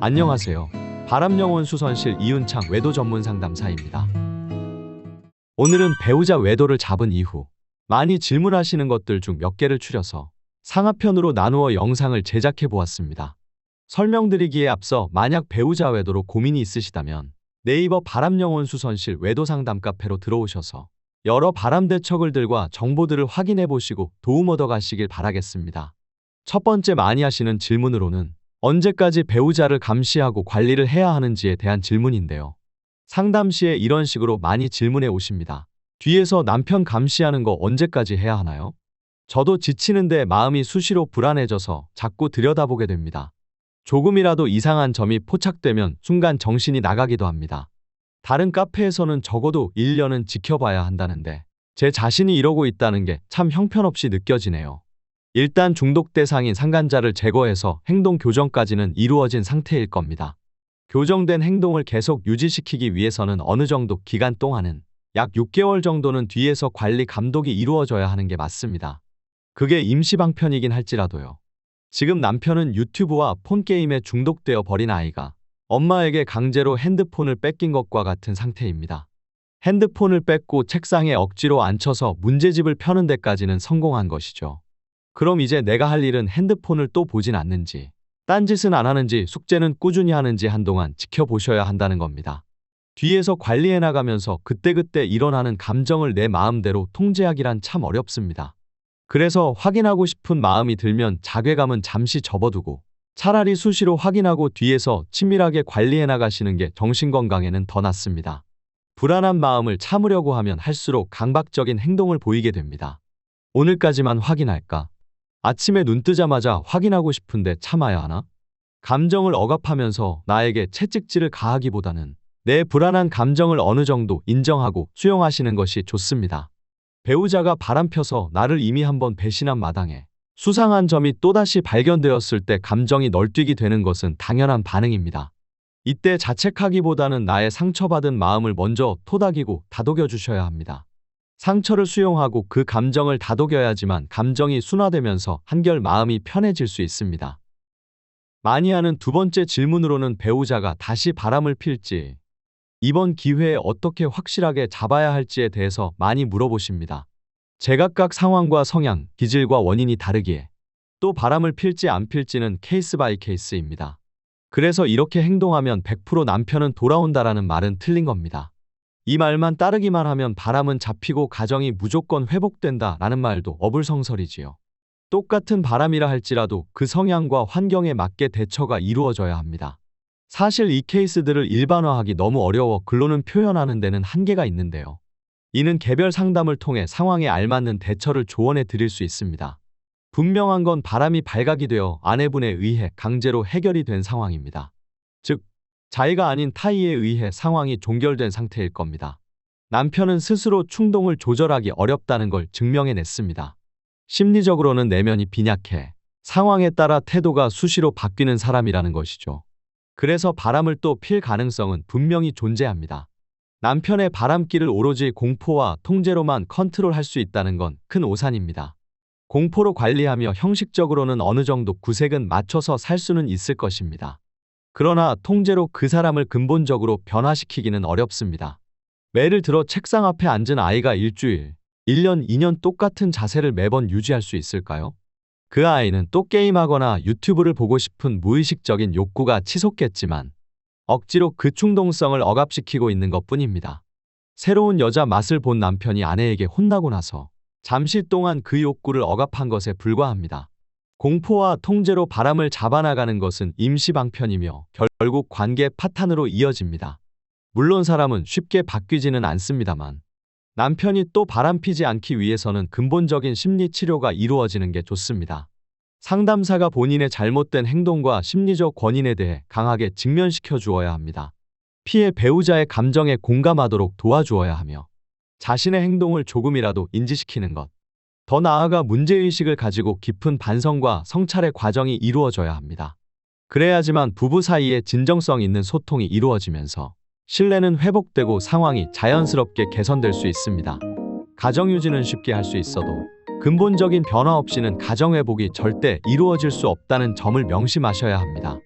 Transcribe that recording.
안녕하세요. 바람영혼 수선실 이윤창 외도 전문 상담사입니다. 오늘은 배우자 외도를 잡은 이후 많이 질문하시는 것들 중 몇 개를 추려서 상하편으로 나누어 영상을 제작해 보았습니다. 설명드리기에 앞서 만약 배우자 외도로 고민이 있으시다면 네이버 바람영혼 수선실 외도 상담 카페로 들어오셔서 여러 바람 대처글들과 정보들을 확인해 보시고 도움 얻어 가시길 바라겠습니다. 첫 번째 많이 하시는 질문으로는 언제까지 배우자를 감시하고 관리를 해야 하는지에 대한 질문인데요. 상담 시에 이런 식으로 많이 질문해 오십니다. 뒤에서 남편 감시하는 거 언제까지 해야 하나요? 저도 지치는데 마음이 수시로 불안해져서 자꾸 들여다보게 됩니다. 조금이라도 이상한 점이 포착되면 순간 정신이 나가기도 합니다. 다른 카페에서는 적어도 1년은 지켜봐야 한다는데 제 자신이 이러고 있다는 게 참 형편없이 느껴지네요. 일단 중독 대상인 상간자를 제거해서 행동 교정까지는 이루어진 상태일 겁니다. 교정된 행동을 계속 유지시키기 위해서는 어느 정도 기간 동안은 약 6개월 정도는 뒤에서 관리 감독이 이루어져야 하는 게 맞습니다. 그게 임시방편이긴 할지라도요. 지금 남편은 유튜브와 폰게임에 중독되어 버린 아이가 엄마에게 강제로 핸드폰을 뺏긴 것과 같은 상태입니다. 핸드폰을 뺏고 책상에 억지로 앉혀서 문제집을 펴는 데까지는 성공한 것이죠. 그럼 이제 내가 할 일은 핸드폰을 또 보진 않는지, 딴짓은 안 하는지, 숙제는 꾸준히 하는지 한동안 지켜보셔야 한다는 겁니다. 뒤에서 관리해 나가면서 그때그때 일어나는 감정을 내 마음대로 통제하기란 참 어렵습니다. 그래서 확인하고 싶은 마음이 들면 자괴감은 잠시 접어두고 차라리 수시로 확인하고 뒤에서 치밀하게 관리해 나가시는 게 정신건강에는 더 낫습니다. 불안한 마음을 참으려고 하면 할수록 강박적인 행동을 보이게 됩니다. 오늘까지만 확인할까? 아침에 눈 뜨자마자 확인하고 싶은데 참아야 하나? 감정을 억압하면서 나에게 채찍질을 가하기보다는 내 불안한 감정을 어느 정도 인정하고 수용하시는 것이 좋습니다. 배우자가 바람펴서 나를 이미 한번 배신한 마당에 수상한 점이 또다시 발견되었을 때 감정이 널뛰게 되는 것은 당연한 반응입니다. 이때 자책하기보다는 나의 상처받은 마음을 먼저 토닥이고 다독여 주셔야 합니다. 상처를 수용하고 그 감정을 다독여야지만 감정이 순화되면서 한결 마음이 편해질 수 있습니다. 많이 하는 두 번째 질문으로는 배우자가 다시 바람을 필지, 이번 기회에 어떻게 확실하게 잡아야 할지에 대해서 많이 물어보십니다. 제각각 상황과 성향, 기질과 원인이 다르기에 또 바람을 필지 안 필지는 케이스 바이 케이스입니다. 그래서 이렇게 행동하면 100% 남편은 돌아온다라는 말은 틀린 겁니다. 이 말만 따르기만 하면 바람은 잡히고 가정이 무조건 회복된다 라는 말도 어불성설이지요. 똑같은 바람이라 할지라도 그 성향과 환경에 맞게 대처가 이루어져야 합니다. 사실 이 케이스들을 일반화하기 너무 어려워 글로는 표현하는 데는 한계가 있는데요. 이는 개별 상담을 통해 상황에 알맞는 대처를 조언해 드릴 수 있습니다. 분명한 건 바람이 발각이 되어 아내분에 의해 강제로 해결이 된 상황입니다. 즉, 자의가 아닌 타의에 의해 상황이 종결된 상태일 겁니다. 남편은 스스로 충동을 조절하기 어렵다는 걸 증명해냈습니다. 심리적으로는 내면이 빈약해 상황에 따라 태도가 수시로 바뀌는 사람이라는 것이죠. 그래서 바람을 또 필 가능성은 분명히 존재합니다. 남편의 바람기를 오로지 공포와 통제로만 컨트롤할 수 있다는 건 큰 오산입니다. 공포로 관리하며 형식적으로는 어느 정도 구색은 맞춰서 살 수는 있을 것입니다. 그러나 통제로 그 사람을 근본적으로 변화시키기는 어렵습니다. 예를 들어 책상 앞에 앉은 아이가 일주일, 1년, 2년 똑같은 자세를 매번 유지할 수 있을까요? 그 아이는 또 게임하거나 유튜브를 보고 싶은 무의식적인 욕구가 치솟겠지만 억지로 그 충동성을 억압시키고 있는 것뿐입니다. 새로운 여자 맛을 본 남편이 아내에게 혼나고 나서 잠시 동안 그 욕구를 억압한 것에 불과합니다. 공포와 통제로 바람을 잡아나가는 것은 임시방편이며 결국 관계 파탄으로 이어집니다. 물론 사람은 쉽게 바뀌지는 않습니다만 남편이 또 바람피지 않기 위해서는 근본적인 심리치료가 이루어지는 게 좋습니다. 상담사가 본인의 잘못된 행동과 심리적 원인에 대해 강하게 직면시켜 주어야 합니다. 피해 배우자의 감정에 공감하도록 도와주어야 하며 자신의 행동을 조금이라도 인지시키는 것. 더 나아가 문제의식을 가지고 깊은 반성과 성찰의 과정이 이루어져야 합니다. 그래야지만 부부 사이에 진정성 있는 소통이 이루어지면서 신뢰는 회복되고 상황이 자연스럽게 개선될 수 있습니다. 가정유지는 쉽게 할 수 있어도 근본적인 변화 없이는 가정회복이 절대 이루어질 수 없다는 점을 명심하셔야 합니다.